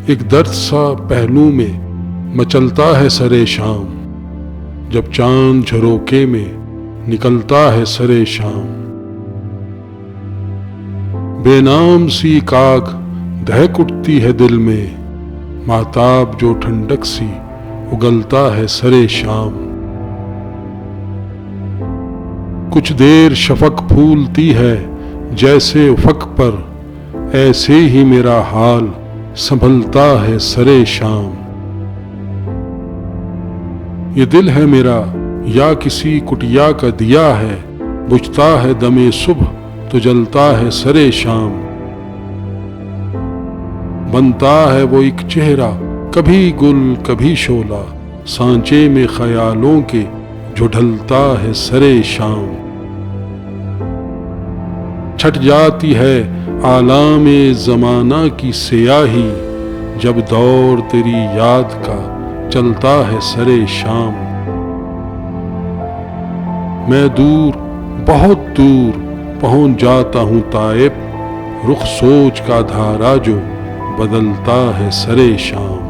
एक दर्द सा पहलू में मचलता है सरे शाम, जब चांद झरोके में निकलता है सरे शाम। बेनाम सी काग दहक उठती है दिल में, माताब जो ठंडक सी उगलता है सरे शाम। कुछ देर शफक फूलती है जैसे उफक पर, ऐसे ही मेरा हाल संभलता है सरे शाम। ये दिल है मेरा या किसी कुटिया का दिया है, बुझता है दमे सुबह तो जलता है सरे शाम। बनता है वो एक चेहरा, कभी गुल कभी शोला, सांचे में ख्यालों के जो ढलता है सरे शाम। छट जाती है आलामे ज़माना की स्याही, जब दौर तेरी याद का चलता है सरे शाम। मैं दूर बहुत दूर पहुंच जाता हूँ ताइब, रुख सोच का धारा जो बदलता है सरे शाम।